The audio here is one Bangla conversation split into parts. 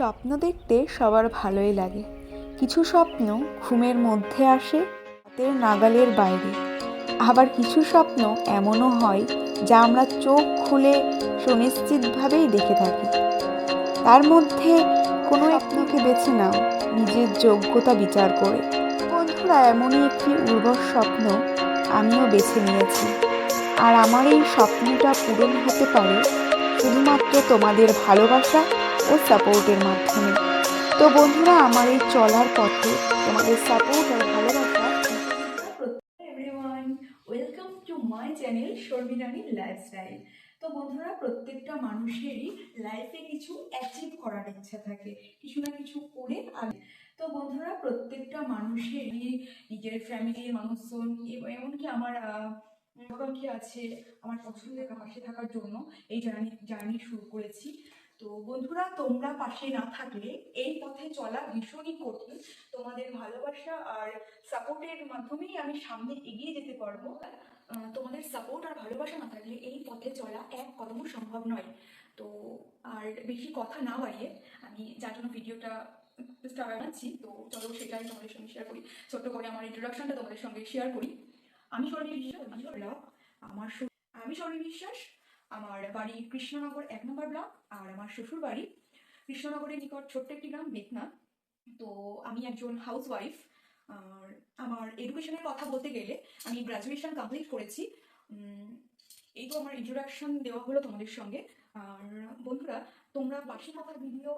স্বপ্ন দেখতে সবার ভালোই লাগে। কিছু স্বপ্ন ঘুমের মধ্যে আসে, হাতের নাগালের বাইরে। আবার কিছু স্বপ্ন এমনও হয় যা আমরা চোখ খুলে সুনিশ্চিতভাবেই দেখে থাকি। তার মধ্যে কোনো স্বপ্নকে বেছে নাও নিজের যোগ্যতা বিচার করে। বন্ধুরা, এমনই একটি উর্বর স্বপ্ন আমিও বেছে নিয়েছি। আর আমার এই স্বপ্নটা পূরণ হতে পারে শুধুমাত্র তোমাদের ভালোবাসা ও সাপোর্টের মাধ্যমে। তো বন্ধুরা, আমার এই চলার পথে তোমাদের সাপোর্ট আর ভালোবাসা। Everyone, welcome to my channel Sharmilani lifestyle. তো বন্ধুরা, প্রত্যেকটা মানুষেরই লাইফে কিছু অ্যাচিভ করার ইচ্ছা থাকে, কিছু না কিছু করে তো বন্ধুরা, প্রত্যেকটা মানুষেরই নিজের ফ্যামিলির মানুষজন এমনকি আমার আকাঙ্ক্ষী আছে আমার পছন্দের পাশে থাকার জন্য এই জার্নি শুরু করেছি। তো বন্ধুরা, তোমরা পাশে না থাকলে এই পথে চলা ভীষণই কঠিন। তোমাদের ভালোবাসা আর সাপোর্টের মাধ্যমেই আমি সামনে এগিয়ে যেতে পারবো। তোমাদের সাপোর্ট আর ভালোবাসা না থাকলে এই পথে চলা এক কদমও সম্ভব নয়। তো আর বেশি কথা না বাড়িয়ে আমি যার জন্য ভিডিওটা স্টার্ট করছি, তো চলো সেটাই তোমাদের সঙ্গে শেয়ার করি। ছোট্ট করে আমার ইন্ট্রোডাকশনটা তোমাদের সঙ্গে শেয়ার করি। আমি শর্মী বিশ্বাস, আমি শর্মী বিশ্বাস। আমার বাড়ি কৃষ্ণনগর 1 নম্বর ব্লক, আর আমার শ্বশুর বাড়ি কৃষ্ণনগরের নিকট ছোট্ট একটি গ্রাম মেঘনা। তো আমি একজন হাউস ওয়াইফ। আর আমার এডুকেশনের কথা বলতে গেলে আমি গ্র্যাজুয়েশন কমপ্লিট করেছি। এই তো আমার ইন্ট্রোডাকশন দেওয়া হলো তোমাদের সঙ্গে। আর বন্ধুরা, তোমরা পাশে থাকার ভিডিও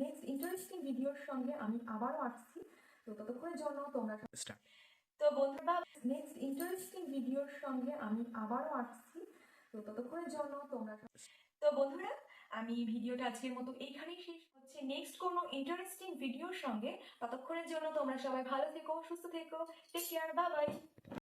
নেক্সট ইন্টারেস্টিং ভিডিওর সঙ্গে আমি আবারও আসছি। তো ততক্ষণের জন্য তোমরা তো বন্ধুরা, নেক্সট ইন্টারেস্টিং ভিডিওর সঙ্গে আমি আবারও আসছি। তো ততক্ষণের জন্য তোমরা তো বন্ধুরা, আমি ভিডিওটা আজকের মতো এইখানেই শেষ হচ্ছে। নেক্সট কোনো ইন্টারেস্টিং ভিডিওর সঙ্গে, ততক্ষণের জন্য তোমরা সবাই ভালো থেকো, সুস্থ থেকো, টেক কেয়ার, বাই বাই।